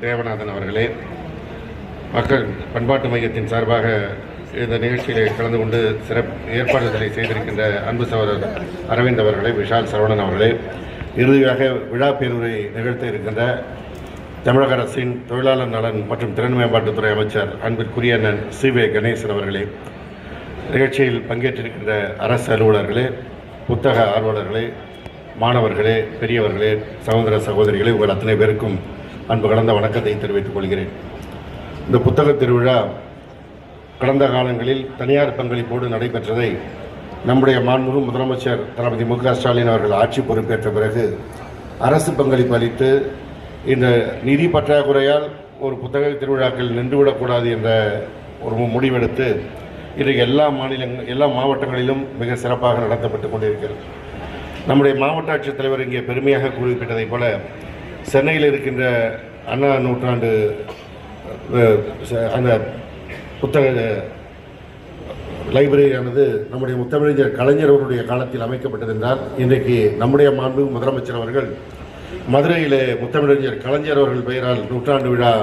தேவநாதன் அவர்களே, மக்கள் பண்பாட்டு மையத்தின் சார்பாக இந்த நிகழ்ச்சியிலே கலந்து கொண்டு ஏற்பாடுகளை செய்திருக்கின்ற அன்பு சகோதரர் அரவிந்த் அவர்களே, விஷால் சரவணன் அவர்களே, இறுதியாக விழா பேருரை நிகழ்த்த இருக்கின்ற தமிழக அரசின் தொழிலாளர் நலன் மற்றும் திறன் மேம்பாட்டுத்துறை அமைச்சர் அன்பிற்குரிய அண்ணன் சி.வே. கணேசன் அவர்களே, நிகழ்ச்சியில் பங்கேற்றிருக்கின்ற அரசு அலுவலர்களே, புத்தக ஆர்வலர்களே, மாணவர்களே, பெரியவர்களே, சகோதர சகோதரிகளே, உங்கள் அத்தனை பேருக்கும் அன்பு கலந்த வணக்கத்தை தெரிவித்துக் கொள்கிறேன். இந்த புத்தக திருவிழா கடந்த காலங்களில் தனியார் பங்களிப்போடு நடைபெற்றதை நம்முடைய மாண்புமிகு முதலமைச்சர் தளபதி மு.க. ஸ்டாலின் அவர்கள் ஆட்சி பொறுப்பேற்ற பிறகு அரசு பங்களிப்பு அளித்து இந்த நிதி பற்றாக்குறையால் ஒரு புத்தக திருவிழாக்கள் நின்றுவிடக்கூடாது என்ற ஒரு முடிவெடுத்து இன்றைக்கு எல்லா மாவட்டங்களிலும் மிக சிறப்பாக நடத்தப்பட்டு கொண்டிருக்கிறது. நம்முடைய மாவட்ட ஆட்சித்தலைவர் இங்கே பெருமையாக குறிப்பிட்டதைப் போல சென்னையில் இருக்கின்ற அண்ணா நூற்றாண்டு அந்த புத்தக லைப்ரரியானது நம்முடைய முத்தமிழறிஞர் கலைஞர் அவருடைய காலத்தில் அமைக்கப்பட்டது என்றால், இன்றைக்கு நம்முடைய மாண்பு முதலமைச்சர் அவர்கள் மதுரையிலே முத்தமிழறிஞர் கலைஞர் அவர்கள் பெயரால் நூற்றாண்டு விழா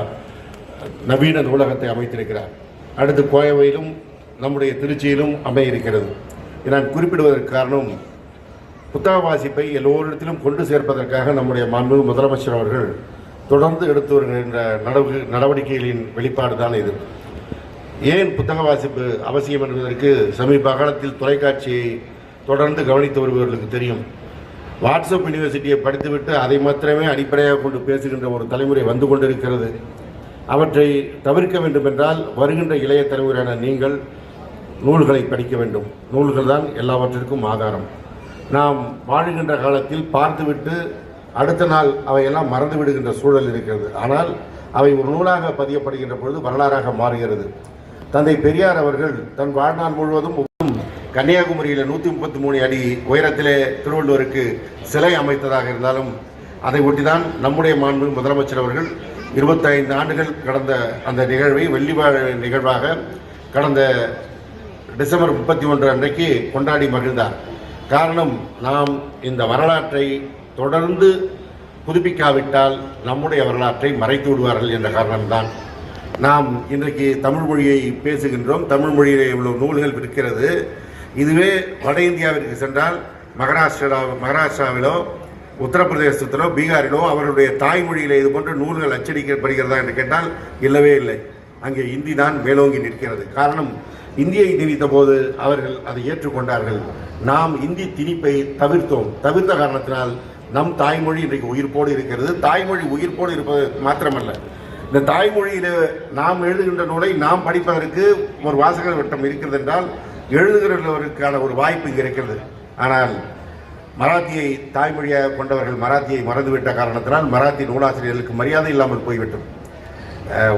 நவீன நூலகத்தை அமைத்திருக்கிறார். அடுத்து கோயவையிலும் நம்முடைய திருச்சியிலும் அமைய இருக்கிறது. நான் குறிப்பிடுவதற்கு காரணம், புத்தக வாசிப்பை எல்லோரிடத்திலும் கொண்டு சேர்ப்பதற்காக நம்முடைய மாண்பு முதலமைச்சர் அவர்கள் தொடர்ந்து எடுத்து வருகின்ற நடவடிக்கைகளின் வெளிப்பாடு தான் இது. ஏன் புத்தக வாசிப்பு அவசியம் என்பதற்கு சமீப காலத்தில் தொலைக்காட்சியை தொடர்ந்து கவனித்து வருபவர்களுக்கு தெரியும். வாட்ஸ்அப் யூனிவர்சிட்டியை படித்துவிட்டு அதை மாத்திரமே அடிப்படையாக கொண்டு பேசுகின்ற ஒரு தலைமுறை வந்து கொண்டிருக்கிறது. அவற்றை தவிர்க்க வேண்டும் என்றால் வருகின்ற இளைய தலைமுறையான நீங்கள் நூல்களை படிக்க வேண்டும். நூல்கள் தான் எல்லாவற்றிற்கும் ஆதாரம். நாம் வாழுகின்ற காலத்தில் பார்த்துவிட்டு அடுத்த நாள் அவையெல்லாம் மறந்து விடுகின்ற சூழல் இருக்கிறது. ஆனால் அவை ஒரு நூலாக பதியப்படுகின்ற பொழுது வரலாறாக மாறுகிறது. தந்தை பெரியார் அவர்கள் தன் வாழ்நாள் முழுவதும் கன்னியாகுமரியில் 133 அடி உயரத்திலே திருவள்ளுவருக்கு சிலை அமைத்ததாக இருந்தாலும் அதை ஒட்டிதான் நம்முடைய மாண்பு முதலமைச்சர் அவர்கள் 25 ஆண்டுகள் கடந்த அந்த நிகழ்வை வெள்ளிவாழ நிகழ்வாக கடந்த டிசம்பர் 31 அன்றைக்கு கொண்டாடி மகிழ்ந்தார். காரணம், நாம் இந்த வரலாற்றை தொடர்ந்து புதுப்பிக்காவிட்டால் நம்முடைய வரலாற்றை மறைத்து விடுவார்கள் என்ற காரணம்தான். நாம் இன்றைக்கு தமிழ் மொழியை பேசுகின்றோம். தமிழ் மொழியிலே இவ்வளவு நூல்கள் இருக்கிறது. இதுவே வட இந்தியாவிற்கு சென்றால் மகாராஷ்டிராவிலோ உத்தரப்பிரதேசத்திலோ பீகாரிலோ அவருடைய தாய்மொழியிலே இது போன்ற நூல்கள் அச்சடிக்கப்படுகிறதா என்று கேட்டால் இல்லவே இல்லை. அங்கே இந்தி தான் மேலோங்கி நிற்கிறது. காரணம், இந்தியை திணித்த போது அவர்கள் அதை ஏற்றுக்கொண்டார்கள். நாம் இந்தி திணிப்பை தவிர்த்த காரணத்தினால் நம் தாய்மொழி இன்றைக்கு உயிர்ப்போடு இருக்கிறது. தாய்மொழி உயிர்ப்போடு இருப்பது மாத்திரமல்ல, இந்த தாய்மொழியில் நாம் எழுதுகின்ற நூலை நாம் படிப்பதற்கு ஒரு வாசகர் வட்டம் இருக்கிறது என்றால் எழுதுகிறவர்களுக்கான ஒரு வாய்ப்பு இங்கே இருக்கிறது. ஆனால் மராத்தியை தாய்மொழியாக கொண்டவர்கள் மராத்தியை மறந்துவிட்ட காரணத்தினால் மராத்தி நூலாசிரியர்களுக்கு மரியாதை இல்லாமல் போய்விட்டது.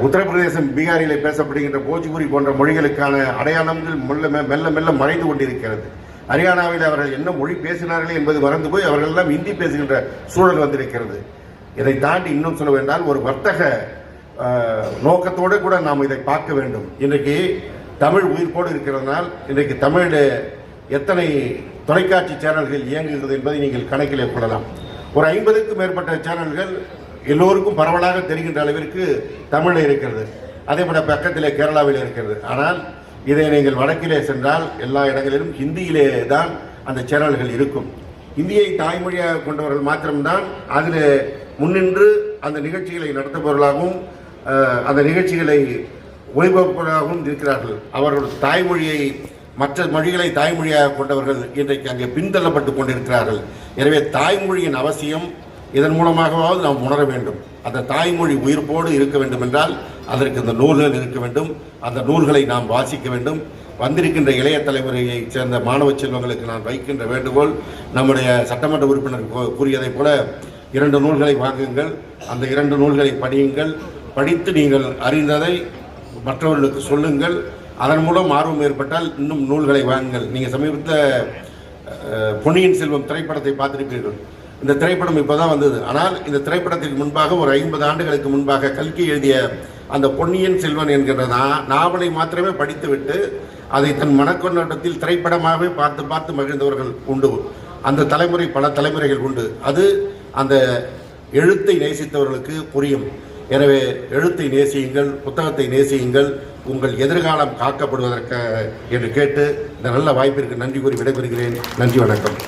உத்தரப்பிரதேசம் பீகாரிலே பேசப்படுகின்ற போஜ்பூரி போன்ற மொழிகளுக்கான அடையாளங்கள் மெல்ல மெல்ல மறைந்து கொண்டிருக்கிறது. ஹரியானாவில் அவர்கள் என்ன மொழி பேசினார்கள் என்பது மறந்து போய் அவர்கள் எல்லாம் ஹிந்தி பேசுகின்ற சூழல் வந்திருக்கிறது. இதை தாண்டி இன்னும் சொல்ல வேண்டால் ஒரு வர்த்தக நோக்கத்தோடு கூட நாம் இதை பார்க்க வேண்டும். இன்றைக்கு தமிழ் உயிர்ப்போடு இருக்கிறதுனால் இன்றைக்கு தமிழில் எத்தனை தொலைக்காட்சி சேனல்கள் இயங்குகிறது என்பதை நீங்கள் கணக்கிலே கொள்ளலாம். ஒரு 50க்கும் மேற்பட்ட சேனல்கள் எல்லோருக்கும் பரவலாக தெரிகின்ற அளவிற்கு தமிழில் இருக்கிறது. அதேபோல பக்கத்திலே கேரளாவில் இருக்கிறது. ஆனால் இதை நீங்கள் வடக்கிலே சென்றால் எல்லா இடங்களிலும் ஹிந்தியிலே தான் அந்த சேனல்கள் இருக்கும். இந்தியை தாய்மொழியாக கொண்டவர்கள் மாத்திரம்தான் அதில் முன்னின்று அந்த நிகழ்ச்சிகளை நடத்துபவர்களாகவும் அந்த நிகழ்ச்சிகளை ஒளிபரப்புவதாகவும் இருக்கிறார்கள். அவர்கள் தாய்மொழியை மற்ற மொழிகளை தாய்மொழியாக கொண்டவர்கள் இன்றைக்கு அங்கே பின்தள்ளப்பட்டு கொண்டிருக்கிறார்கள். எனவே தாய்மொழியின் அவசியம் இதன் மூலமாகவாவது நாம் உணர வேண்டும். அந்த தாய்மொழி உயிர்ப்போடு இருக்க வேண்டும் என்றால் அதற்கு இந்த நூல்கள் இருக்க வேண்டும். அந்த நூல்களை நாம் வாசிக்க வேண்டும். வந்திருக்கின்ற இளைய தலைமுறையை சேர்ந்த மாணவ செல்வங்களுக்கு நான் வைக்கின்ற வேண்டுகோள், நம்முடைய சட்டமன்ற உறுப்பினர் கூறியதைப் போல 2 நூல்களை வாங்குங்கள். அந்த 2 நூல்களை படியுங்கள். படித்து நீங்கள் அறிந்ததை மற்றவர்களுக்கு சொல்லுங்கள். அதன் மூலம் ஆர்வம் ஏற்பட்டால் இன்னும் நூல்களை வாங்குங்கள். நீங்கள் சமீபத்தில் பொன்னியின் செல்வம் திரைப்படத்தை பார்த்திருப்பீர்கள். இந்த திரைப்படம் இப்போதான் வந்தது. ஆனால் இந்த திரைப்படத்திற்கு முன்பாக ஒரு 50 ஆண்டுகளுக்கு முன்பாக கல்கி எழுதிய அந்த பொன்னியின் செல்வன் என்கின்ற நாவலை மாத்திரமே படித்துவிட்டு அதை தன் மனக்கொண்டாட்டத்தில் திரைப்படமாகவே பார்த்து மகிழ்ந்தவர்கள் உண்டு. அந்த தலைமுறை பல தலைமுறைகள் உண்டு. அது அந்த எழுத்தை நேசித்தவர்களுக்கு புரியும். எனவே எழுத்தை நேசியுங்கள், புத்தகத்தை நேசியுங்கள், உங்கள் எதிர்காலம் காக்கப்படுவதற்கு என்று கேட்டு இந்த நல்ல வாய்ப்பிற்கு நன்றி கூறி விடைபெறுகிறேன். நன்றி, வணக்கம்.